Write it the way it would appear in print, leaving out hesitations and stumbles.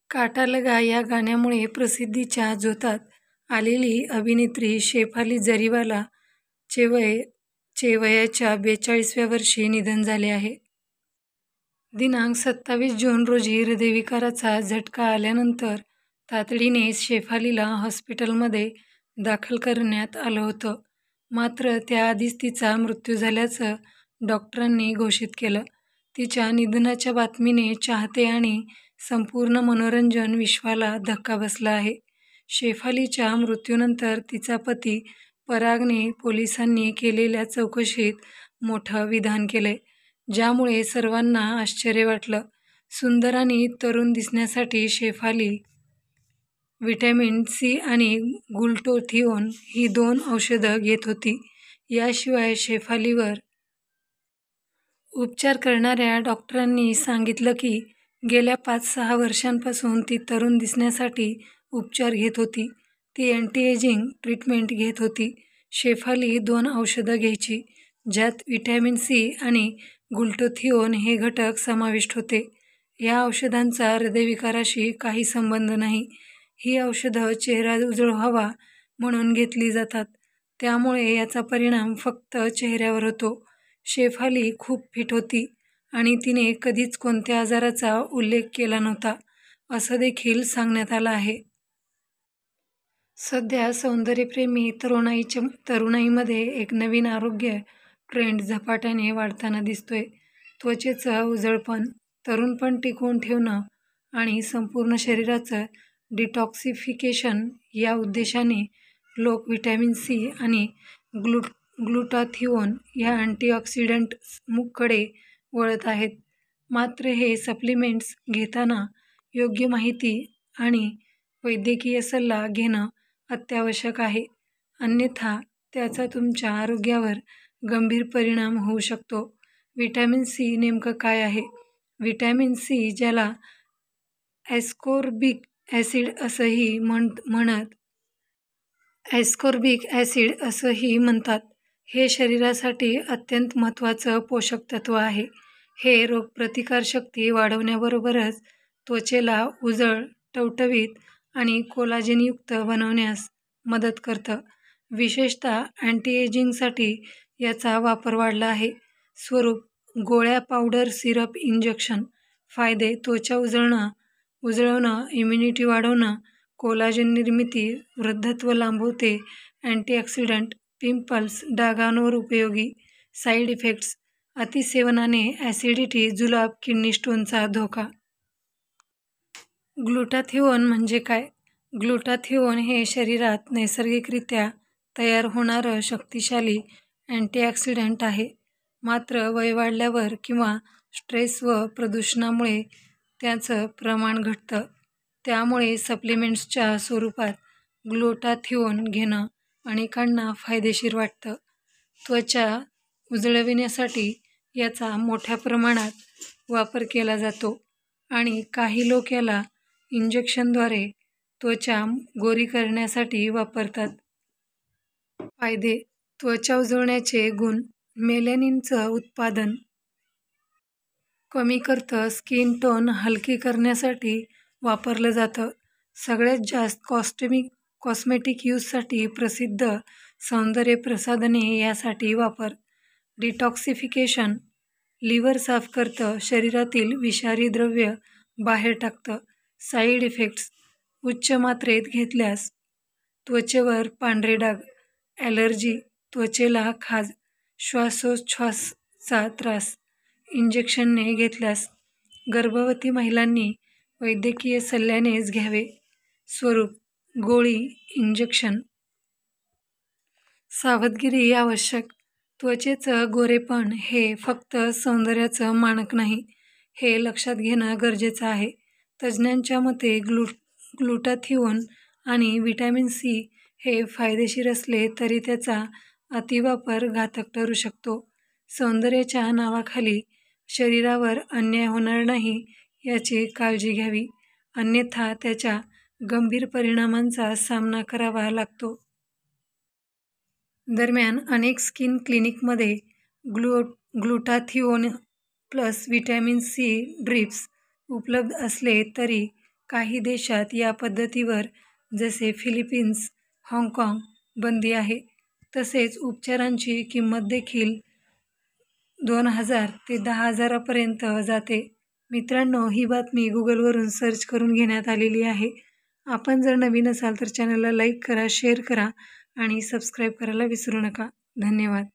काटा लगा या गाण्यामुळे प्रसिद्धीच्या झोतात आलेली अभिनेत्री शेफाली जरीवाला चे वयाच्या 42व्या वर्षी निधन झाले आहे. दिनांक 27 जून रोजी हृदयविकाराचा झटका आल्यानंतर तातडीने शेफालीला हॉस्पिटलमध्ये दाखल करण्यात आलं होतं. मात्र त्याआधीच तिचा मृत्यू झाल्याचं डॉक्टरांनी घोषित केलं. तिच्या निधनाच्या बातमीने चाहते आणि संपूर्ण मनोरंजन विश्वाला धक्का बसला आहे. शेफालीच्या मृत्यूनंतर तिचा पती परागने पोलिसांनी केलेल्या चौकशीत मोठं विधान केलंय, ज्यामुळे सर्वांना आश्चर्य वाटलं. सुंदर आणि तरुण दिसण्यासाठी शेफाली व्हिटॅमिन सी आणि ग्लुटाथिओन ही 2 औषधं घेत होती. याशिवाय शेफालीवर उपचार करणाऱ्या डॉक्टरांनी सांगितलं की गेल्या 5-6 वर्षांपासून ती तरुण दिसण्यासाठी उपचार घेत होती. ती अँटी एजिंग ट्रीटमेंट घेत होती. शेफाली 2 औषधं घ्यायची, ज्यात व्हिटॅमिन सी आणि ग्लुटाथिओन हे घटक समाविष्ट होते. या औषधांचा हृदयविकाराशी काही संबंध नाही. ही औषधं चेहरा उजळ व्हावा म्हणून घेतली जातात, त्यामुळे याचा परिणाम फक्त चेहऱ्यावर होतो. शेफाली खूप फिट होती आणि तिने कधीच कोणत्या आजाराचा उल्लेख केला नव्हता, असं देखील सांगण्यात आलं आहे. सध्या सौंदर्यप्रेमी तरुणाईमध्ये एक नवीन आरोग्य ट्रेंड झपाट्याने वाढताना दिसतोय. त्वचेचं उजळपण, तरुणपण टिकवून ठेवणं आणि संपूर्ण शरीराचं डिटॉक्सिफिकेशन या उद्देशाने लोक व्हिटॅमिन सी आणि ग्लुटाथिओन या अँटीऑक्सिडंटकडे वळत आहेत. मात्र हे सप्लिमेंट्स घेताना योग्य माहिती आणि वैद्यकीय सल्ला घेणं अत्यावश्यक आहे, अन्यथा त्याचा तुमच्या आरोग्यावर गंभीर परिणाम होऊ शकतो. व्हिटॅमिन सी नेमकं काय आहे? व्हिटॅमिन सी, ज्याला ॲस्कॉर्बिक ॲसिड असंही म्हणतात, हे शरीरासाठी अत्यंत महत्त्वाचं पोषक तत्त्व आहे. हे रोगप्रतिकारशक्ती वाढवण्याबरोबरच त्वचेला उजळ, टवटवीत आणि कोलाजेनयुक्त बनवण्यास मदत करतं. विशेषतः अँटी एजिंगसाठी याचा वापर वाढला आहे. स्वरूप: गोळ्या, पावडर, सिरप, इंजेक्शन. फायदे: त्वचा उजळवणं, इम्युनिटी वाढवणं, कोलाजेन निर्मिती, वृद्धत्व लांबवते, अँटीऑक्सिडंट, पिंपल्स, डागांवर उपयोगी. साईड इफेक्ट्स: अतिसेवनाने ॲसिडिटी, जुलाब, किडनी स्टोनचा धोका. ग्लुटाथिओन म्हणजे काय? ग्लुटाथिओन हे शरीरात नैसर्गिकरित्या तयार होणारं शक्तिशाली अँटीऑक्सिडंट आहे. मात्र वय वाढल्यावर किंवा स्ट्रेस व प्रदूषणामुळे त्याचं प्रमाण घटतं. त्यामुळे सप्लिमेंट्सच्या स्वरूपात ग्लुटाथिओन घेणं अनेकांना फायदेशीर वाटतं. त्वचा उजळविण्यासाठी याचा मोठ्या प्रमाणात वापर केला जातो आणि काही लोक याला इंजेक्शनद्वारे त्वचा गोरी करण्यासाठी वापरतात. फायदे: त्वचा उजळवण्याचे गुण. मेलॅनिनचं उत्पादन कमी करतं. स्किन टोन हलकी करण्यासाठी वापरलं जातं. सगळ्यात जास्त कॉस्मेटिक यूजसाठी प्रसिद्ध सौंदर्यप्रसाधने यासाठी वापर. डिटॉक्सिफिकेशन: लिव्हर साफ करतं, शरीरातील विषारी द्रव्य बाहेर टाकतं. साईड इफेक्ट्स: उच्च मात्रेत घेतल्यास त्वचेवर पांढरे डाग, ॲलर्जी, त्वचेला खाज, श्वासोच्छवासाचा त्रास. इंजेक्शनने घेतल्यास गर्भवती महिलांनी वैद्यकीय सल्ल्यानेच घ्यावे. स्वरूप: गोळी, इंजेक्शन. सावधगिरी आवश्यक: त्वचेचं गोरेपण हे फक्त सौंदर्याचं मानक नाही, हे लक्षात घेणं गरजेचं आहे. तज्ज्ञांच्या मते ग्लुटाथिओन आणि व्हिटॅमिन सी हे फायदेशीर असले तरी त्याचा अतिवापर घातक ठरू शकतो. सौंदर्याच्या नावाखाली शरीरावर अन्याय होणार नाही याची काळजी घ्यावी, अन्यथा त्याच्या गंभीर परिणामांचा सामना करावा लागतो. दरम्यान, अनेक स्किन क्लिनिकमध्ये ग्लुटाथिओन प्लस व्हिटॅमिन सी ड्रिप्स उपलब्ध असले तरी काही देशात या पद्धतीवर जसे फिलिपिन्स, हाँगकाँग बंदी आहे. तसेच उपचारांची किंमत देखील 2,000 ते 10,000 पर्यंत जाते. मित्रांनो, ही बातमी गुगलवरून सर्च करून घेण्यात आलेली आहे. आपण जर नवीन असाल तर चॅनलला लाईक करा, शेअर करा आणि सबस्क्राईब करायला विसरू नका. धन्यवाद.